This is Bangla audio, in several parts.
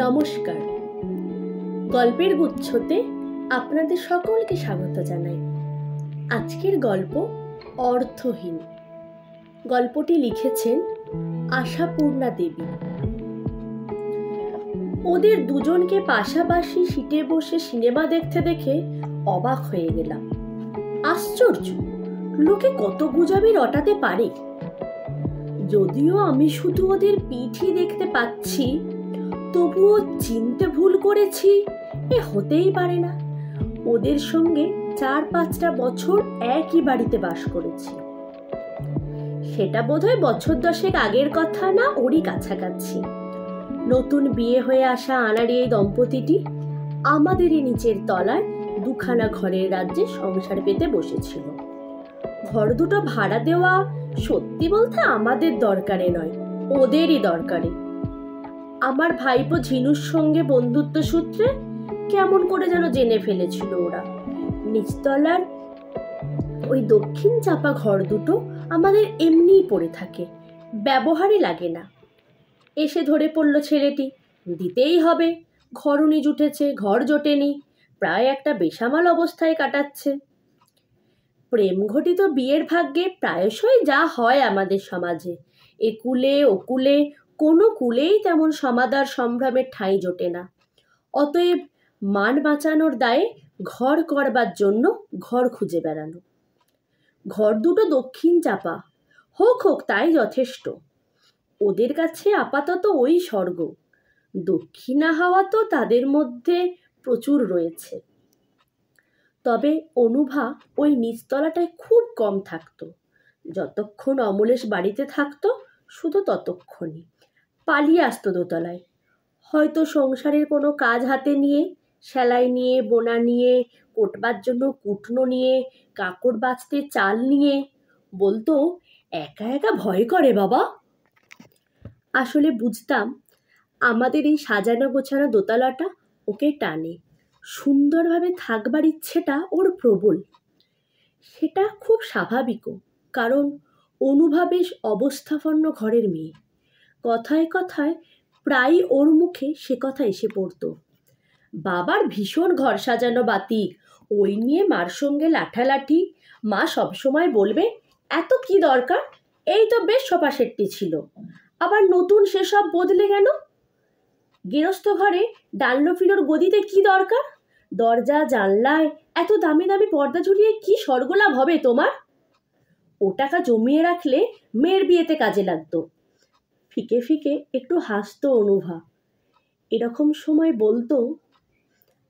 নমস্কার। গল্পের গুচ্ছতে আপনাদের সকলকে স্বাগত জানাই। আজকের গল্প অর্থহীন। গল্পটি লিখেছেন আশাপূর্ণা দেবী। ওদের দুজনকে পাশাপাশি সিটে বসে সিনেমা দেখতে দেখে অবাক হয়ে গেলাম। আশ্চর্য, লোকে কত গুজবই রটাতে পারে। যদিও আমি শুধু ওদের পিঠই দেখতে পাচ্ছি, তবুও চিনতে ভুল করেছি এ হতেই পারে না। ওদের সঙ্গে 4-5টা বছর একই বাড়িতে বাস করেছি। সেটা বোধহয় বছর 10 আগের কথা না, ওরই কাছাকাছি। নতুন বিয়ে হয়ে আসা আনাড়ি এই দম্পতিটি আমাদেরই নিচের তলায় দুখানা ঘরের রাজ্যে সংসার পেতে বসেছিল। ঘর দুটো ভাড়া দেওয়া সত্যি বলতে আমাদের দরকারে নয়, ওদেরই দরকারে। আমার ভাইপো ঝিনুর সঙ্গে বন্ধুত্ব সূত্রে কেমন করে যেন জেনে ফেলেছিল ওরা। নিচতলার ওই দক্ষিণ চাপা ঘর দুটো আমাদের এমনিই পড়ে থাকে, ব্যবহারই লাগে না। এসে ধরে পড়ল ছেলেটি, দিতেই হবে। ঘরুনি জুটেছে, ঘর জোটেনি, প্রায় একটা বেসামাল অবস্থায় কাটাচ্ছে। প্রেম ঘটিত বিয়ের ভাগ্যে প্রায়শই যা হয় আমাদের সমাজে, একুলে ওকুলে কোনো কুলেই তেমন সমাদর সম্ভ্রমের ঠাঁই জোটে না। অতএব মান বাঁচানোর দায়ে ঘর করবার জন্য ঘর খুঁজে বেড়ানো। ঘর দুটো দক্ষিণ চাপা, হোক হোক তাই যথেষ্ট। ওদের কাছে আপাতত ওই স্বর্গ। দক্ষিণা হাওয়া তো তাদের মধ্যে প্রচুর রয়েছে। তবে অনুভা ওই নিচতলাটায় খুব কম থাকতো। যতক্ষণ অমলেশ বাড়িতে থাকতো শুধু ততক্ষণই। পালিয়ে আসতো দোতলায়, হয়তো সংসারের কোনো কাজ হাতে নিয়ে, সেলাই নিয়ে, বোনা নিয়ে, কোটবার জন্য কুটনো নিয়ে, কাপড় বাছতে চাল নিয়ে। বলতো, একা একা ভয় করে বাবা। আসলে বুঝতাম আমাদের এই সাজানো গোছানো দোতলাটা ওকে টানে। সুন্দরভাবে থাকবার ইচ্ছেটা ওর প্রবল। সেটা খুব স্বাভাবিকও, কারণ অনুভা বেশ অবস্থাপন্ন ঘরের মেয়ে। কথায় কথায় প্রায় ওর মুখে সে কথা এসে পড়ত। বাবার ভীষণ ঘর সাজানো বাতিক, ওই নিয়ে মার সঙ্গে লাঠালাঠি। মা সবসময় বলবে, এত কি দরকার, এই তো বেশ সোফাসেটটি ছিল, আবার নতুন সেসব বদলে গেল। গৃহস্থ ঘরে ডাল্লোফিলোর গদিতে কি দরকার, দরজা জানলায় এত দামি দামি পর্দা ঝুলিয়ে কি স্বর্গলাভ হবে তোমার? ও টাকা জমিয়ে রাখলে মেয়ের বিয়েতে কাজে লাগতো। ফিকে ফিকে একটু হাসতো অনুভা। এরকম সময় বলতো,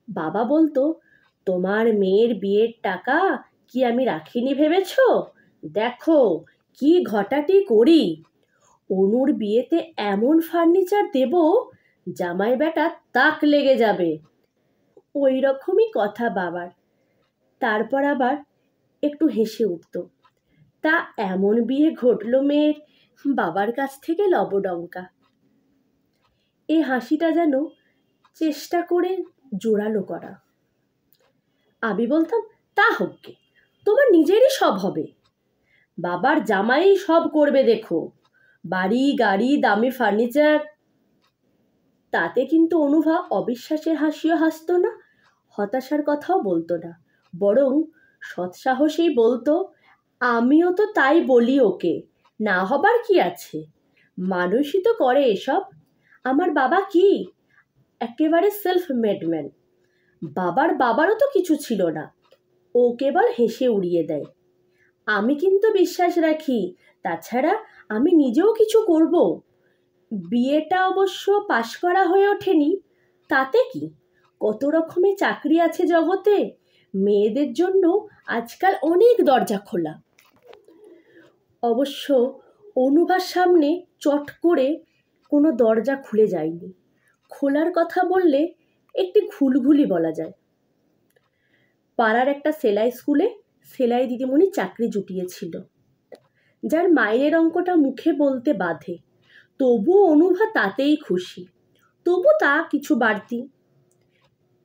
বাবা বলতো, তোমার মেয়ের বিয়ের টাকা কি আমি রাখিনি ভেবেছ? দেখো কি ঘটাটি করি। অনুর বিয়েতে এমন ফার্নিচার দেব, জামাই বেটা তাক লেগে যাবে। ওই রকমই কথা বাবার। তারপর আবার একটু হেসে উঠত। তা এমন বিয়ে ঘটল মেয়ের, বাবার কাছ থেকে লবডঙ্কা। এই হাসিটা যেন চেষ্টা করে জোরালো করা। আমি বলতাম, তা হোক গে, তোমার নিজেরই সব হবে। বাবার জামাই সব করবে দেখো, বাড়ি গাড়ি দামি ফার্নিচার। তাতে কিন্তু অনুভা অবিশ্বাসের হাসিও হাসতো না, হতাশার কথাও বলতো না, বরং সৎসাহসেই বলতো, আমিও তো তাই বলি ওকে, না হবার কি আছে, মানুষই তো করে এসব। আমার বাবা কি একেবারে সেলফ মেড ম্যান। বাবারও তো কিছু ছিল না, ও কেবল হেসে উড়িয়ে দেয়। আমি কিন্তু বিশ্বাস রাখি, তাছাড়া আমি নিজেও কিছু করব। বিয়েটা অবশ্য পাশ করা হয়ে ওঠেনি, তাতে কি, কত রকমের চাকরি আছে জগতে, মেয়েদের জন্য আজকাল অনেক দরজা খোলা। অবশ্য অনুভার সামনে চট করে কোনো দরজা খুলে যায়নি। খোলার কথা বললে একটি ঘুলঘুলি বলা যায়। পাড়ার একটা সেলাই স্কুলে সেলাই দিদিমণি চাকরি জুটিয়েছিল, যার মাইনের অঙ্কটা মুখে বলতে বাধে। তবু অনুভা তাতেই খুশি, তবু তা কিছু বাড়তি।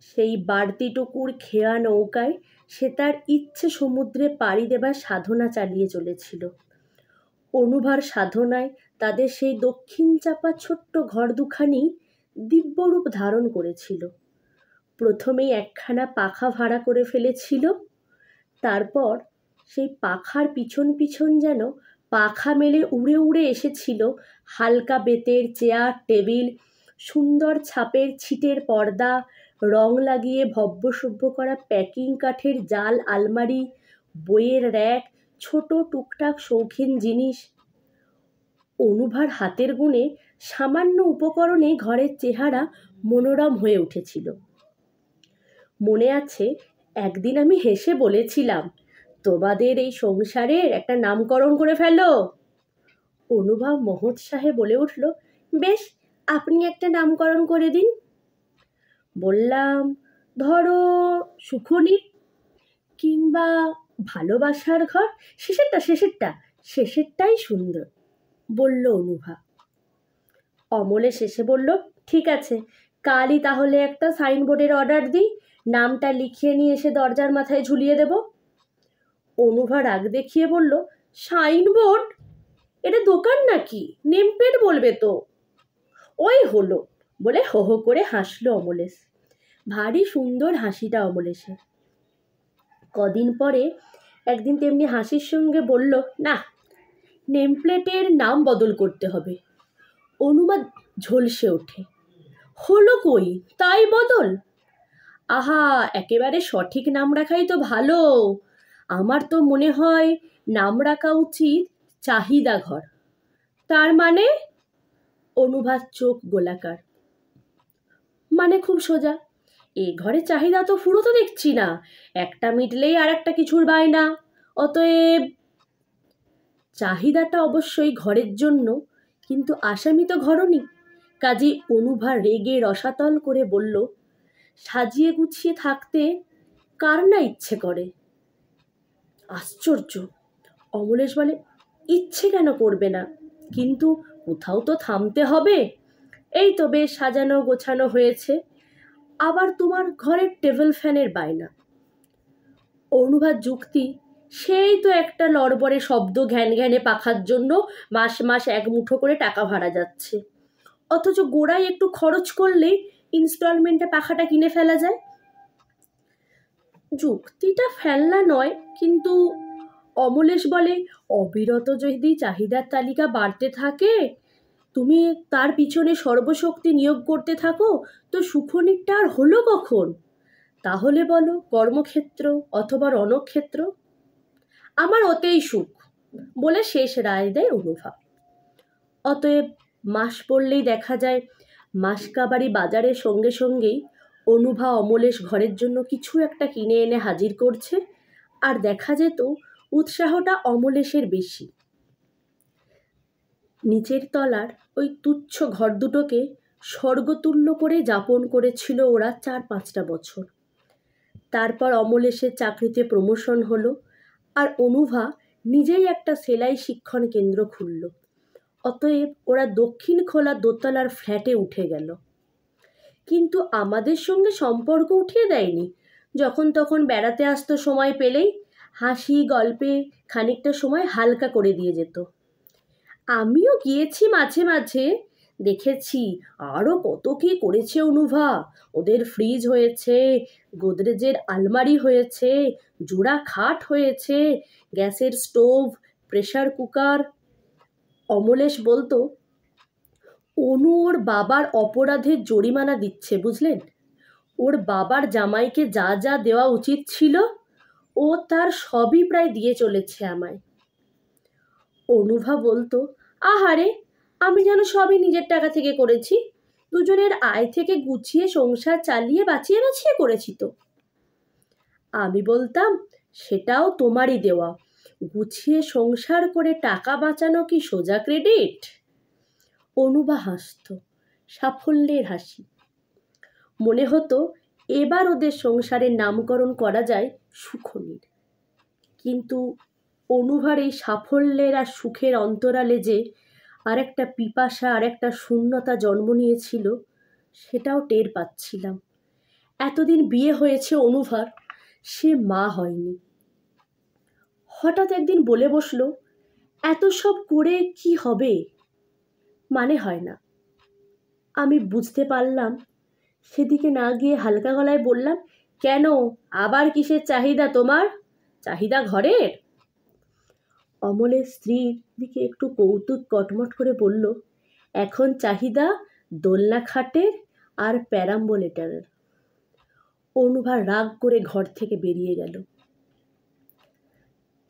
সেই বাড়তিটুকুর খেয়া নৌকায় সে তার ইচ্ছে সমুদ্রে পাড়ি দেবার সাধনা চালিয়ে চলেছিল। অনুভার সাধনায় তাদের সেই দক্ষিণ চাপা ছোট্ট ঘর দুখানি দিব্যরূপ ধারণ করেছিল। প্রথমেই একখানা পাখা ভাড়া করে ফেলেছিল, তারপর সেই পাখার পিছন পিছন যেন পাখা মেলে উড়ে উড়ে এসেছিল হালকা বেতের চেয়ার টেবিল, সুন্দর ছাপের ছিটের পর্দা, রং লাগিয়ে ভব্যসভ্য করা প্যাকিং কাঠের জাল আলমারি, বইয়ের র্যাক, ছোট টুকটাক শৌখিন জিনিস। অনুভার হাতের গুণে সামান্য উপকরণে ঘরের চেহারা মনোরম হয়ে উঠেছিল। মনে আছে, একদিন আমি হেসে বলেছিলাম, তোমাদের এই সংসারের একটা নামকরণ করে ফেলো। অনুভব মহোৎসাহে বলে উঠল, বেশ, আপনি একটা নামকরণ করে দিন। বললাম, ধরো সুখনির, কিংবা ভালোবাসার ঘর। শেষেরটাই সুন্দর, বলল অনুভা। অমলে শেষে বলল, ঠিক আছে, কালই তাহলে একটা সাইনবোর্ডের অর্ডার দিই, নামটা লিখিয়ে নিয়ে এসে দরজার মাথায় ঝুলিয়ে দেব। অনুভা রাগ দেখিয়ে বলল, সাইনবোর্ড? এটা দোকান নাকি? নেমপ্লেট বলবে তো। ওই হলো, বলে হো হো করে হাসলো অমলেশ। ভারী সুন্দর হাসিটা অমলেশের। কদিন পরে একদিন তেমনি হাসির সঙ্গে বলল, না, নেমপ্লেটের নাম বদল করতে হবে। অনুমা ঝলসে ওঠে, হলো কই, তাই বদল? আহা, একেবারে সঠিক নাম রাখাই তো ভালো। আমার তো মনে হয় নাম রাখা উচিত চাহিদা ঘর। তার মানে? অনুভার চোখ গোলাকার। মানে খুব সোজা, এ ঘরে চাহিদা তো ফুরোতো দেখছি না, একটা মিটলেই আর একটা কিছুর বায়না, অতএব। চাহিদাটা অবশ্যই ঘরের জন্য, কিন্তু আসামি তো ঘরনি। কাজী অনুভা রেগে রসাতল করে বলল, সাজিয়ে গুছিয়ে থাকতে কার না ইচ্ছে করে? আশ্চর্য! অমলেশ বলে, ইচ্ছে কেন করবে না, কিন্তু কোথাও তো থামতে হবে। এই তো বেশ সাজানো গোছানো হয়েছে, আবার তোমার ঘরের টেবিল ফ্যানের বায়না। অনুভার যুক্তি, সেই তো একটা লড়বড়ে শব্দ ঘ্যান ঘ্যানে পাখার জন্য মাস মাস এক মুঠো করে টাকা ভাড়া যাচ্ছে, অথচ গোড়ায় একটু খরচ করলেই ইনস্টলমেন্টে পাখাটা কিনে ফেলা যায়। যুক্তিটা ফেলনা নয়, কিন্তু অমলেশ বলে, অবিরত যদি চাহিদার তালিকা বাড়তে থাকে, তুমি তার পিছনে সর্বশক্তি নিয়োগ করতে থাকো, তো সুখনিরটা আর হলো কখন? তাহলে বলো, কর্মক্ষেত্র অথবা রণক্ষেত্র? আমার ওতেই সুখ, বলে শেষ রায় দেয় অনুভা। অতএব মাস পড়লেই দেখা যায় মাসকাবারি বাজারের সঙ্গে সঙ্গেই অনুভা অমলেশ ঘরের জন্য কিছু একটা কিনে এনে হাজির করছে, আর দেখা যেত উৎসাহটা অমলেশের বেশি। নিচের তলার ওই তুচ্ছ ঘর দুটোকে স্বর্গতুল্য করে যাপন করেছিল ওরা 4-5টা বছর। তারপর অমলেশের চাকরিতে প্রমোশন হলো, আর অনুভা নিজেই একটা সেলাই শিক্ষণ কেন্দ্র খুলল। অতএব ওরা দক্ষিণ খোলা দোতলার ফ্ল্যাটে উঠে গেল। কিন্তু আমাদের সঙ্গে সম্পর্ক উঠিয়ে দেয়নি। যখন তখন বেড়াতে আসতো সময় পেলেই, হাসি গল্পে খানিকটা সময় হালকা করে দিয়ে যেত। আমিও গিয়েছি মাঝে মাঝে, দেখেছি আরও কত কী করেছে অনুভা। ওদের ফ্রিজ হয়েছে, গোদরেজের আলমারি হয়েছে, জোড়া খাট হয়েছে, গ্যাসের স্টোভ, প্রেসার কুকার। অমলেশ বলতো, অনু ওর বাবার অপরাধের জরিমানা দিচ্ছে, বুঝলেন? ওর বাবার জামাইকে যা যা দেওয়া উচিত ছিল, ও তার সবই প্রায় দিয়ে চলেছে আমায়। অনুভা বলতো, আহারে, আমি যেন সবই নিজের টাকা থেকে করেছি, দুজনের আয় থেকে গুছিয়ে সংসার চালিয়ে বাঁচিয়ে বাঁচিয়ে করেছি তো। আমি বলতাম, সেটাও তোমারই দেওয়া, গুছিয়ে সংসার করে টাকা বাঁচানো কি সোজা ক্রেডিট? অনুভা হাসত, সাফল্যের হাসি। মনে হতো এবার ওদের সংসারের নামকরণ করা যায় সুখনির। কিন্তু অনুভার এই সাফল্যের আর সুখের অন্তরালে যে আরেকটা পিপাসা, আরেকটা শূন্যতা জন্ম নিয়েছিল, সেটাও টের পাচ্ছিলাম। এতদিন বিয়ে হয়েছে অনুভার, সে মা হয়নি। হঠাৎ একদিন বলে বসলো, এত সব করে কি হবে? মানে হয় না। আমি বুঝতে পারলাম, সেদিকে না গিয়ে হালকা গলায় বললাম, কেন, আবার কিসের চাহিদা তোমার? চাহিদা ঘরের? অমলের স্ত্রীর দিকে একটু কৌতুক কটমট করে বলল, এখন চাহিদা দোলনা খাটের আর প্যারাম্বোলেটারের। অনুভা রাগ করে ঘর থেকে বেরিয়ে গেল।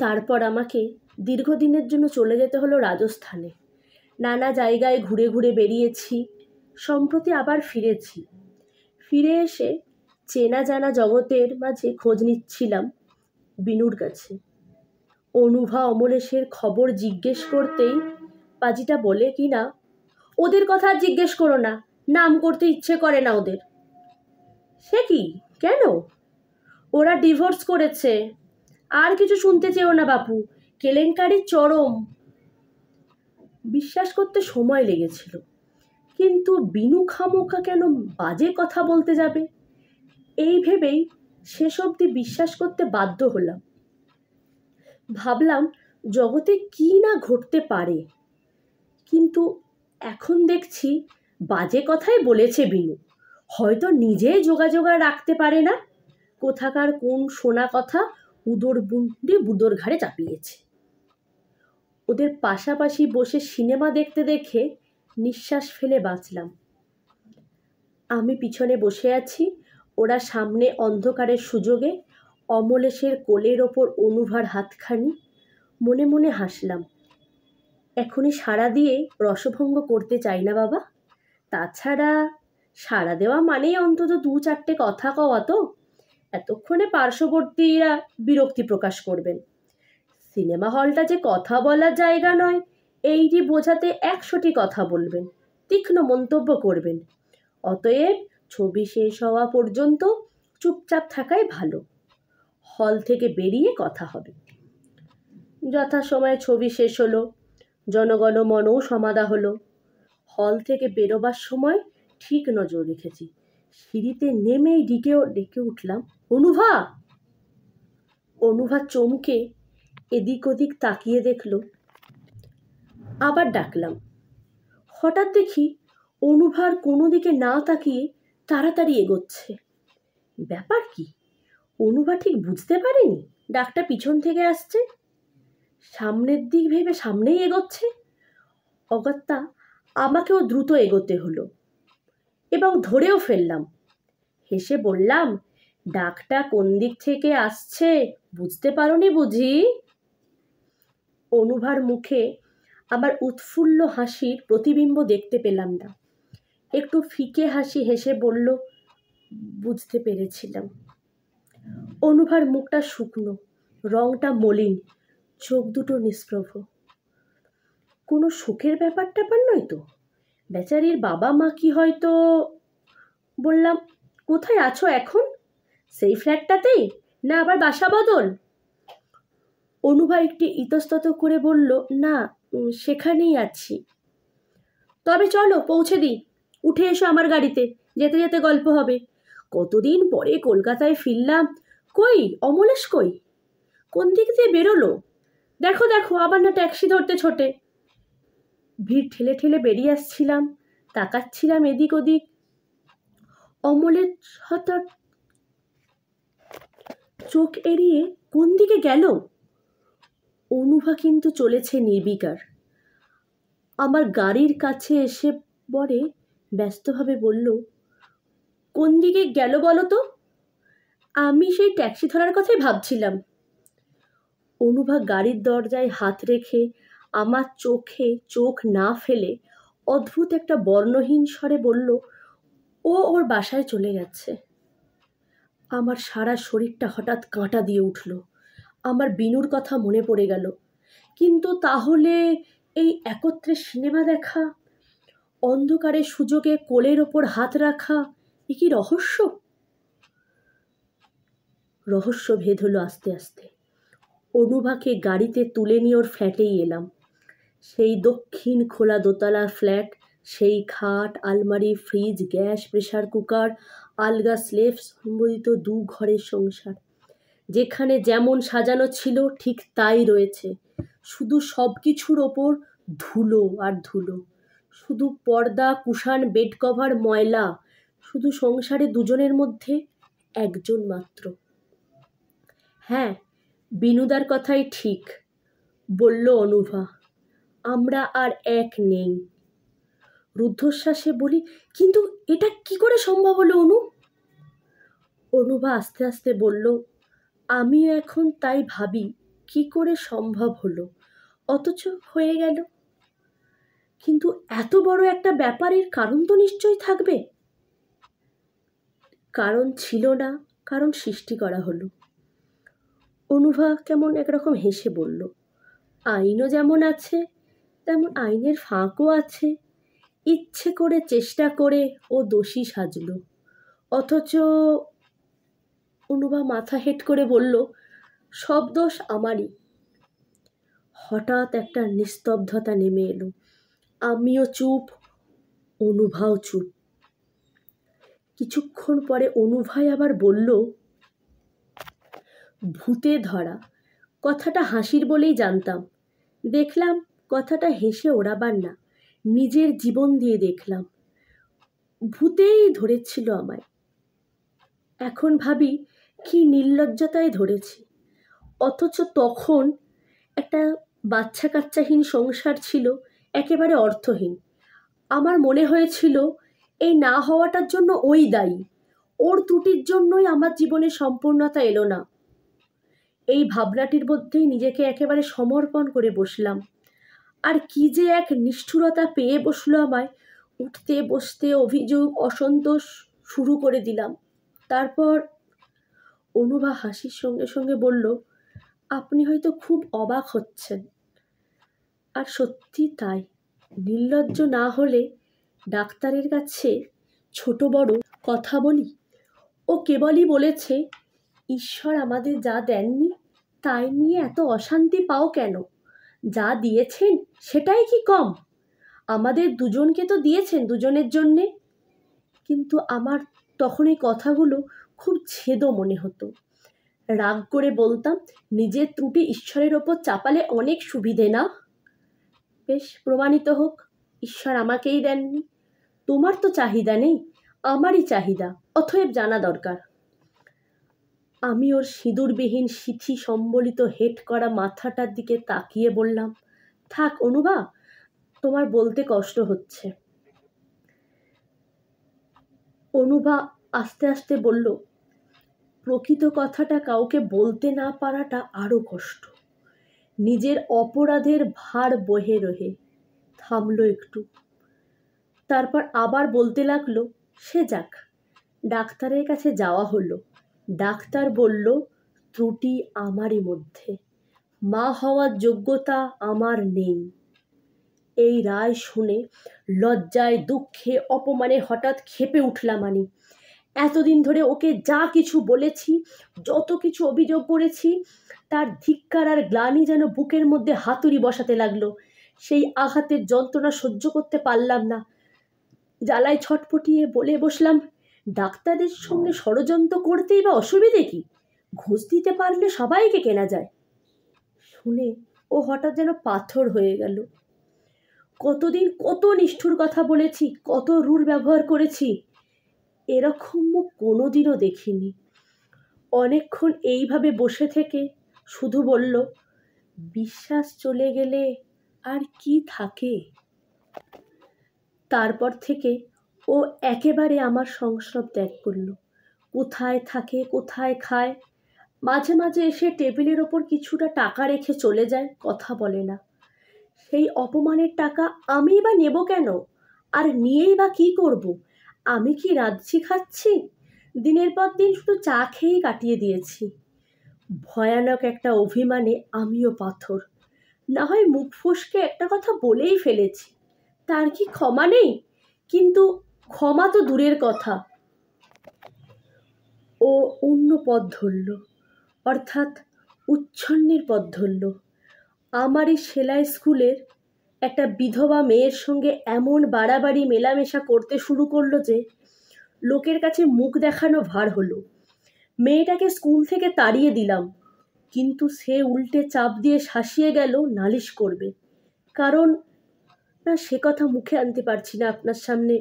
তারপর আমাকে দীর্ঘদিনের জন্য চলে যেতে হলো রাজস্থানে। নানা জায়গায় ঘুরে ঘুরে বেরিয়েছি, সম্প্রতি আবার ফিরেছি। ফিরে এসে চেনা জানা জগতের মাঝে খোঁজ নিচ্ছিলাম বিনুর কাছে। অনুভা অমলেশের খবর জিজ্ঞেস করতেই পাজিটা বলে কি না, ওদের কথা আর জিজ্ঞেস করো না, নাম করতে ইচ্ছে করে না ওদের। সে কি, কেন? ওরা ডিভোর্স করেছে। আর কিছু শুনতে চেও না বাপু, কেলেঙ্কারি চরম। বিশ্বাস করতে সময় লেগেছিল, কিন্তু বিনু খামোখা কেন বাজে কথা বলতে যাবে, এই ভেবেই শেষ অবধি বিশ্বাস করতে বাধ্য হলাম। ভাবলাম জগতে কি না ঘটতে পারে, কিন্তু এখন দেখছি বাজে কথাই বলেছে বিনু। হয়তো নিজেই যোগাযোগ রাখতে পারে না, কোথাকার কোন শোনা কথা উদর বুন্ডে বুদোর ঘাড়ে চাপিয়েছে। ওদের পাশাপাশি বসে সিনেমা দেখতে দেখে নিঃশ্বাস ফেলে বাঁচলাম। আমি পিছনে বসে আছি, ওরা সামনে অন্ধকারের সুযোগে। অমলেশের কোলের ওপর অনুভার হাতখানি। মনে মনে হাসলাম, এখনই সাড়া দিয়ে রসভঙ্গ করতে চাই না বাবা। তাছাড়া সাড়া দেওয়া মানেই অন্তত 2-4টে কথা কওয়া, তো এতক্ষণে পার্শ্ববর্তীরা বিরক্তি প্রকাশ করবেন। সিনেমা হলটা যে কথা বলার জায়গা নয়, এইটি বোঝাতে 100টি কথা বলবেন, তীক্ষ্ণ মন্তব্য করবেন। অতএব ছবি শেষ হওয়া পর্যন্ত চুপচাপ থাকাই ভালো। হল থেকে বেরিয়ে কথা হবে। যথাসময়ে ছবি শেষ হলো, জনগণমনও সমাদা হলো। হল থেকে বেরোবার সময় ঠিক নজর রেখেছি, সিঁড়িতে নেমেই ডেকে উঠলাম, অনুভা। অনুভা চমকে এদিক ওদিক তাকিয়ে দেখল। আবার ডাকলাম। হঠাৎ দেখি অনুভার কোনো দিকে না তাকিয়ে তাড়াতাড়ি এগোচ্ছে। ব্যাপার কি? অনুভা ঠিক বুঝতে পারেনি ডাকটা পিছন থেকে আসছে, সামনের দিক ভেবে সামনেই এগোচ্ছে। অগত্যা আমাকেও দ্রুত এগোতে হলো এবং ধরেও ফেললাম। হেসে বললাম, ডাকটা কোন দিক থেকে আসছে বুঝতে পারোনি বুঝি? অনুভার মুখে আমার উৎফুল্ল হাসির প্রতিবিম্ব দেখতে পেলাম না। একটু ফিকে হাসি হেসে বলল, বুঝতে পেরেছিলাম। অনুভার মুখটা শুকনো, রংটা মলিন, চোখ দুটো নিষ্প্রভ। কোনো সুখের ব্যাপার ট্যাপার নয় তো? বেচারির বাবা মা কি হয়তো? বললাম, কোথায় আছো এখন? সেই ফ্ল্যাটটাতেই, না আবার বাসা বদল? অনুভা একটি ইতস্তত করে বলল, না, সেখানেই আছি। তবে চলো পৌঁছে দিই, উঠে এসো আমার গাড়িতে, যেতে যেতে গল্প হবে। কতদিন পরে কলকাতায় ফিরলাম। কই অমলেশ কই? কোন দিক দিয়ে বেরোলো? দেখো দেখো, আবার না ট্যাক্সি ধরতে ছোটে। ভিড় ঠেলে ঠেলে বেরিয়ে আসছিলাম, তাকাচ্ছিলাম এদিক ওদিক। অমলের হঠাৎ চোখ এড়িয়ে কোন দিকে গেল। অনুভা কিন্তু চলেছে নির্বিকার। আমার গাড়ির কাছে এসে পরে ব্যস্তভাবে বলল, কোন দিকে গেল বলো তো? আমি সেই ট্যাক্সি ধরার কথাই ভাবছিলাম। অনুভা গাড়ির দরজায় হাত রেখে আমার চোখে চোখ না ফেলে অদ্ভুত একটা বর্ণহীন স্বরে বলল, ও ওর বাসায় চলে গেছে। আমার সারা শরীরটা হঠাৎ কাঁটা দিয়ে উঠল। আমার বিনুর কথা মনে পড়ে গেল। কিন্তু তাহলে এই একত্রে সিনেমা দেখা, অন্ধকারের সুযোগে কোলের ওপর হাত রাখা, এ কি রহস্য? রহস্য ভেদ হলো আস্তে আস্তে। অনুভাকে গাড়িতে তুলে নিয়ে ওর ফ্ল্যাটেই এলাম। সেই দক্ষিণ খোলা দোতলার ফ্ল্যাট, সেই খাট, আলমারি, ফ্রিজ, গ্যাস, প্রেসার কুকার, আলগা স্লেভ সম্বলিত 2 ঘরের সংসার। যেখানে যেমন সাজানো ছিল ঠিক তাই রয়েছে, শুধু সব কিছুর ওপর ধুলো আর ধুলো। শুধু পর্দা, কুশান, বেড কভার ময়লা, শুধু সংসারে দুজনের মধ্যে একজন মাত্র। হ্যাঁ, বিনুদার কথাই ঠিক, বলল অনুভা, আমরা আর এক নেই। রুদ্ধশ্বাসে বলি, কিন্তু এটা কি করে সম্ভব হলো অনু? অনুভা আস্তে আস্তে বলল, আমিও এখন তাই ভাবি, কি করে সম্ভব হলো, অথচ হয়ে গেল। কিন্তু এত বড় একটা ব্যাপারের কারণ তো নিশ্চয়ই থাকবে। কারণ ছিল না, কারণ সৃষ্টি করা হলো। অনুভা কেমন একরকম হেসে বলল, আইনও যেমন আছে তেমন আইনের ফাঁকও আছে। ইচ্ছে করে চেষ্টা করে ও দোষী সাজলো, অথচ। অনুভা মাথা হেঁট করে বলল, সব দোষ আমারই। হঠাৎ একটা নিস্তব্ধতা নেমে এলো। আমিও চুপ, অনুভাও চুপ। কিছুক্ষণ পরে অনুভাই আবার বলল, ভূতে ধরা কথাটা হাসির বলেই জানতাম, দেখলাম কথাটা হেসে ওড়াবার না, নিজের জীবন দিয়ে দেখলাম ভূতেই ধরেছিল আমায়। এখন ভাবি কি নির্লজ্জতায় ধরেছি, অথচ তখন একটা বাচ্চা কাচ্চাহীন সংসার ছিল, একেবারে অর্থহীন। আমার মনে হয়েছিল এই না হওয়াটার জন্য ওই দায়ী, ওর ত্রুটির জন্যই আমার জীবনে সম্পূর্ণতা এলো না। এই ভাবনাটির মধ্যেই নিজেকে একেবারে সমর্পণ করে বসলাম। আর কি যে এক নিষ্ঠুরতা পেয়ে বসলো আমায়, উঠতে বসতে অভিযোগ, অসন্তোষ শুরু করে দিলাম। তারপর অনুভা হাসির সঙ্গে সঙ্গে বলল, আপনি হয়তো খুব অবাক হচ্ছেন, আর সত্যি তাই। নির্লজ্জ না হলে ডাক্তারের কাছে ছোট বড় কথা বলি? ও কেবলই বলেছে, ঈশ্বর আমাদের যা দেননি তাই নিয়ে এত অশান্তি পাও কেন? যা দিয়েছেন সেটাই কি কম? আমাদের দুজনকে তো দিয়েছেন দুজনের জন্যে। কিন্তু আমার তখন এই কথাগুলো খুব ছেদো মনে হতো। রাগ করে বলতাম, নিজের ত্রুটি ঈশ্বরের ওপর চাপালে অনেক সুবিধে না? বেশ, প্রমাণিত হোক, ঈশ্বর আমাকেই দেননি। তোমার তো চাহিদা নেই, আমারই চাহিদা, অতএব জানা দরকার। আমি ওর সিঁদুরবিহীন সিথি সম্বলিত হেট করা মাথাটার দিকে তাকিয়ে বললাম, থাক অনুভা, তোমার বলতে কষ্ট হচ্ছে। অনুভা আস্তে আস্তে বলল, প্রকৃত কথাটা কাউকে বলতে না পারাটা আরও কষ্ট। নিজের অপরাধের ভার বহে রহে। থামলো একটু, তারপর আবার বলতে লাগলো, সে যাক, ডাক্তারের কাছে যাওয়া হলো। ডাক্তার বলল, ত্রুটি আমারই মধ্যে, মা হওয়ার যোগ্যতা আমার নেই। এই রায় শুনে লজ্জায়, দুঃখে, অপমানে হঠাৎ ক্ষেপে উঠলাম আমি। এতদিন ধরে ওকে যা কিছু বলেছি, যত কিছু অভিযোগ করেছি, তার ধিক্কার আর গ্লানি যেন বুকের মধ্যে হাতুড়ি বসাতে লাগলো। সেই আঘাতের যন্ত্রণা সহ্য করতে পারলাম না। জ্বালায় ছটফটিয়ে বলে বসলাম, ডাক্তারের সঙ্গে ষড়যন্ত্র করতেই বা অসুবিধে কি? ঘুষ দিতে পারলে সবাইকে কেনা যায়। শুনে ও হঠাৎ যেন পাথর হয়ে গেল। কতদিন কত নিষ্ঠুর কথা বলেছি, কত রূঢ় ব্যবহার করেছি, এরকম মুখ কোনোদিনও দেখিনি। অনেকক্ষণ এইভাবে বসে থেকে শুধু বলল, বিশ্বাস চলে গেলে আর কি থাকে? তারপর থেকে ও একেবারে আমার সংস্রব ত্যাগ করল। কোথায় থাকে, কোথায় খায়, মাঝে মাঝে এসে টেবিলের ওপর কিছুটা টাকা রেখে চলে যায়, কথা বলে না। সেই অপমানের টাকা আমি বা নেব কেন? আর নিয়েই বা কি করব? আমি কি রাঁধছি খাচ্ছি? দিনের পর দিন শুধু চা খেয়েই কাটিয়ে দিয়েছি। ভয়ানক একটা অভিমানে আমিও পাথর। না হয় মুখ ফসকে একটা কথা বলেই ফেলেছি, তার কি ক্ষমা নেই? কিন্তু ক্ষমা তো দূরের কথা। ও অন্য পথ ধরল, অর্থাৎ উচ্ছন্নের পথ ধরল। আমার এই সেলাই স্কুলের একটা বিধবা মেয়ের সঙ্গে এমন বাড়াবাড়ি মেলামেশা করতে শুরু করলো যে লোকের কাছে মুখ দেখানো ভার হলো। মেয়েটাকে স্কুল থেকে তাড়িয়ে দিলাম, কিন্তু সে উল্টে চাপ দিয়ে শাসিয়ে গেল নালিশ করবে। কারণ সে কথা মুখে আনতে পারছি না আপনার সামনে।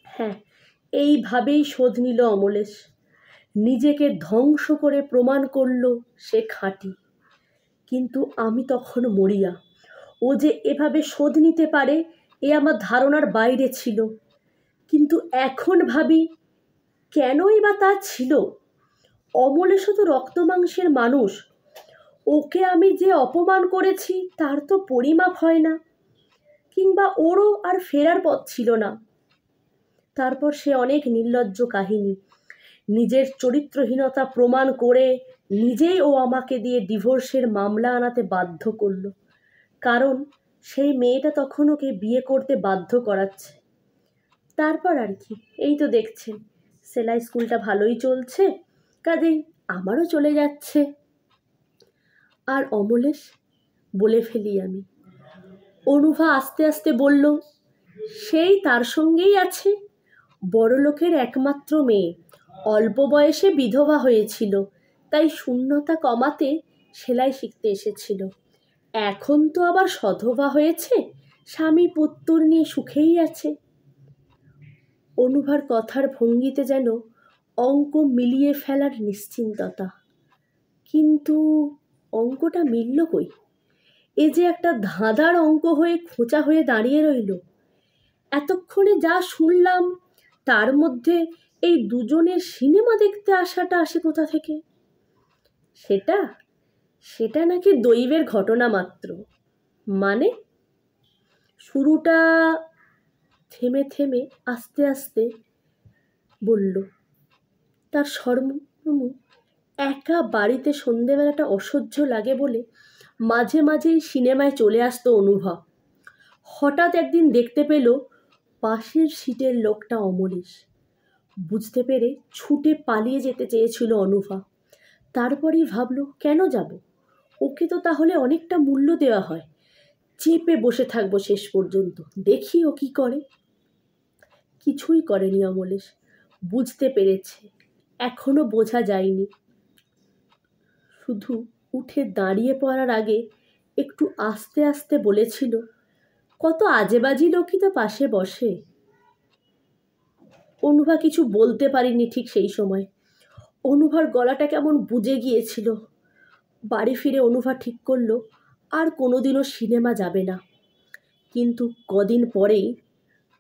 হ্যাঁ, এইভাবেই শোধ নিল অমলেশ। নিজেকে ধ্বংস করে প্রমাণ করল সে খাঁটি। কিন্তু আমি তখন মরিয়া। ও যে এভাবে শোধ নিতে পারে এ আমার ধারণার বাইরে ছিল। কিন্তু এখন ভাবি, কেনই বা তা ছিল? অমলেশও তো রক্ত মাংসের মানুষ। ওকে আমি যে অপমান করেছি তার তো পরিমাপ হয় না, কিংবা ওরও আর ফেরার পথ ছিল না। তারপর সে অনেক নির্লজ্জ কাহিনী, নিজের চরিত্রহীনতা প্রমাণ করে নিজেই ও আমাকে দিয়ে ডিভোর্সের মামলা আনাতে বাধ্য করলো, কারণ সেই মেয়েটা তখন ওকে বিয়ে করতে বাধ্য করাচ্ছে। তারপর আর কি, এই তো দেখছেন সেলাই স্কুলটা ভালোই চলছে, কাজেই আমারও চলে যাচ্ছে। আর অমলেশ, বলে ফেলি আমি। অনুভা আস্তে আস্তে বলল, সেই তার সঙ্গেই আছে। বড়লোকের একমাত্র মেয়ে, অল্প বয়সে বিধবা হয়েছিল, তাই শূন্যতা কমাতে সেলাই শিখতে এসেছিল। এখন তো আবার সধবা হয়েছে, স্বামী পুত্তর নিয়ে সুখেই আছে। অনুভার কথার ভঙ্গিতে যেন অঙ্ক মিলিয়ে ফেলার নিশ্চিন্ততা। কিন্তু অঙ্কটা মিলল কই? এ যে একটা ধাঁধার অঙ্ক হয়ে খোঁচা হয়ে দাঁড়িয়ে রইল। এতক্ষণে যা শুনলাম তার মধ্যে এই দুজনের সিনেমা দেখতে আসাটা আসে কোথা থেকে? সেটা সেটা নাকি দৈবের ঘটনা মাত্র। মানে? শুরুটা থেমে থেমে আস্তে আস্তে বলল, তার সর্বমূ একা বাড়িতে সন্ধেবেলাটা অসহ্য লাগে বলে মাঝে মাঝেই সিনেমায় চলে আসতো অনুভা। হঠাৎ একদিন দেখতে পেল পাশের সিটের লোকটা অমলেশ। বুঝতে পেরে ছুটে পালিয়ে যেতে চেয়েছিল অনুভা। তারপরেই ভাবলো, কেন যাব? ওকে তো তাহলে অনেকটা মূল্য দেওয়া হয়। চেপে বসে থাকবো শেষ পর্যন্ত, দেখি ও কি করে। কিছুই করেনি অমলেশ। বুঝতে পেরেছে, এখনো বোঝা যায়নি। শুধু উঠে দাঁড়িয়ে পড়ার আগে একটু আস্তে আস্তে বলেছিল, কত আজেবাজি লোকই তো পাশে বসে। অনুভা কিছু বলতে পারিনি ঠিক সেই সময়। অনুভার গলাটা কেমন বুজে গিয়েছিল। বাড়ি ফিরে অনুভা ঠিক করলো আর কোনোদিনও সিনেমা যাবে না। কিন্তু কদিন পরেই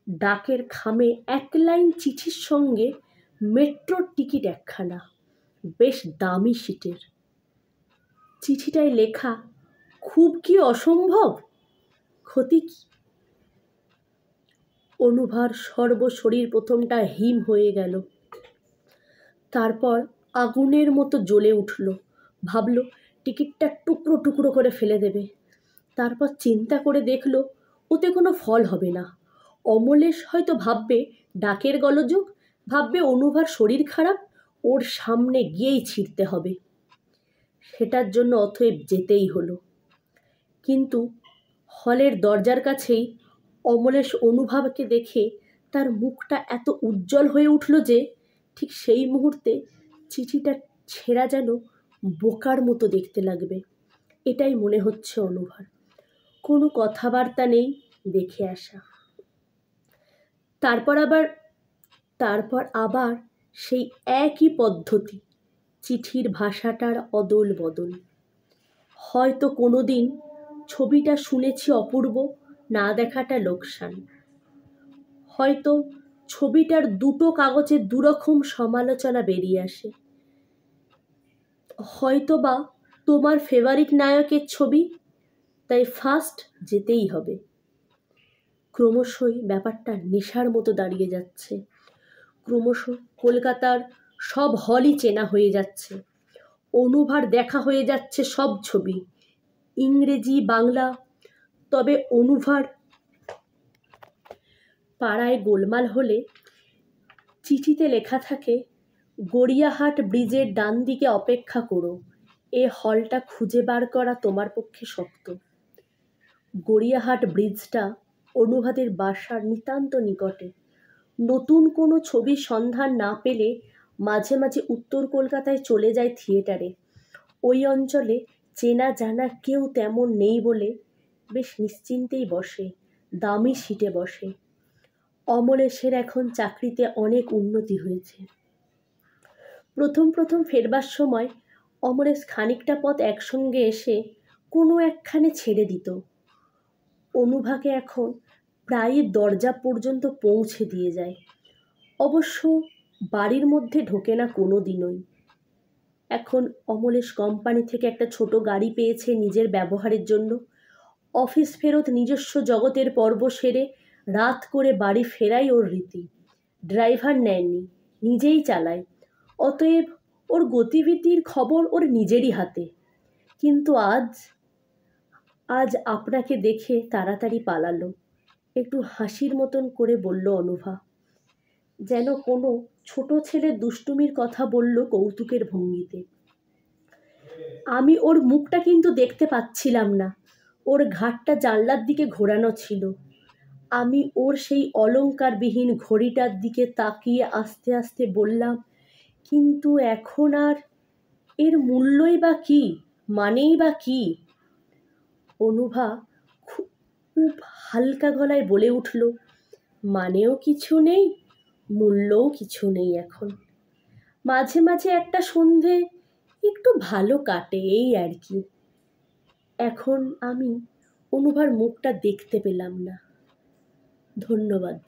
ডাকের খামে এক লাইন চিঠির সঙ্গে মেট্রোর টিকিট একখানা, বেশ দামি সিটের। চিঠিটায় লেখা, খুব কি অসম্ভব? ক্ষতি কি? অনুভার সর্বশরীর প্রথমটা হিম হয়ে গেল, তারপর আগুনের মতো জ্বলে উঠল। ভাবল টিকিটটা টুকরো টুকরো করে ফেলে দেবে। তারপর চিন্তা করে দেখল ওতে কোনো ফল হবে না। অমলেশ হয়তো ভাববে ডাকের গোলযোগ, ভাববে অনুভার শরীর খারাপ, ওর সামনে গিয়েই ছিঁড়তে হবে। সেটার জন্য অতএব যেতেই হলো। কিন্তু হলের দরজার কাছেই অমলেশ অনুভবকে দেখে তার মুখটা এত উজ্জ্বল হয়ে উঠল যে ঠিক সেই মুহূর্তে চিঠিটা ছেঁড়া যেন বোকার মতো দেখতে লাগবে, এটাই মনে হচ্ছে অনুভার। কোনো কথাবার্তা নেই, দেখে আসা। তারপর আবার সেই একই পদ্ধতি, চিঠির ভাষাটার অদল বদল। হয়তো কোনো দিন ছবিটা শুনেছি অপূর্ব, না দেখাটা লোকসান। হয়তো ছবিটার দুটো কাগজে দুরকম সমালোচনা বেরিয়ে আসে। হয়তো বা তোমার ফেভারিট নায়কের ছবি, তাই ফার্স্ট যেতেই হবে। ক্রমশই ব্যাপারটা নেশার মতো দাঁড়িয়ে যাচ্ছে। ক্রমশ কলকাতার সব হলই চেনা হয়ে যাচ্ছে। অনুভার দেখা হয়ে যাচ্ছে সব ছবি, ইংরেজি বাংলা। তবে অনুভার পাড়ায় গোলমাল হলে চিঠিতে লেখা থাকে, গড়িয়াহাট ব্রিজের ডান দিকে অপেক্ষা করো, এ হলটা খুঁজে বার করা তোমার পক্ষে শক্ত। গড়িয়াহাট ব্রিজটা অনুভাদের বাসার নিতান্ত নিকটে। নতুন কোনো ছবির সন্ধান না পেলে মাঝে মাঝে উত্তর কলকাতায় চলে যায় থিয়েটারে। ওই অঞ্চলে চেনা জানা কেউ তেমন নেই বলে বেশ নিশ্চিন্তেই বসে। দামি সিটে বসে। অমলেশের এখন চাকরিতে অনেক উন্নতি হয়েছে। প্রথম প্রথম ফেরবার সময় অমলেশ খানিকটা পথ একসঙ্গে এসে কোনো একখানে ছেড়ে দিত। অনুভাকে এখন প্রায়ই দরজা পর্যন্ত পৌঁছে দিয়ে যায়। অবশ্য বাড়ির মধ্যে ঢোকে না কোনো দিনই। এখন অমলেশ কোম্পানি থেকে একটা ছোট গাড়ি পেয়েছে নিজের ব্যবহারের জন্য। অফিস ফেরত নিজস্ব জগতের পর্ব সেরে রাত করে বাড়ি ফেরাই ওর রীতি। ড্রাইভার নেয়নি, নিজেই চালায়। অতএব ওর গতিবিধির খবর ওর নিজেরই হাতে। কিন্তু আজ আপনাকে দেখে তাড়াতাড়ি পালালো। একটু হাসির মতন করে বলল অনুভা, যেন কোনো ছোট ছেলের দুষ্টুমির কথা বলল কৌতুকের ভঙ্গিতে। আমি ওর মুখটা কিন্তু দেখতে পাচ্ছিলাম না। ওর ঘাটটা জানলার দিকে ঘোরানো ছিল। আমি ওর সেই অলংকারবিহীন ঘড়িটার দিকে তাকিয়ে আস্তে আস্তে বললাম, কিন্তু এখন আর এর মূল্যই বা কী, মানেই বা কী? অনুভা খুব হালকা গলায় বলে উঠল, মানেও কিছু নেই, মূল্যও কিছু নেই এখন। মাঝে মাঝে একটা সন্ধে একটু ভালো কাটে, এই আর কি। এখন আমি অনুভার মুখটা দেখতে পেলাম না। ধন্যবাদ।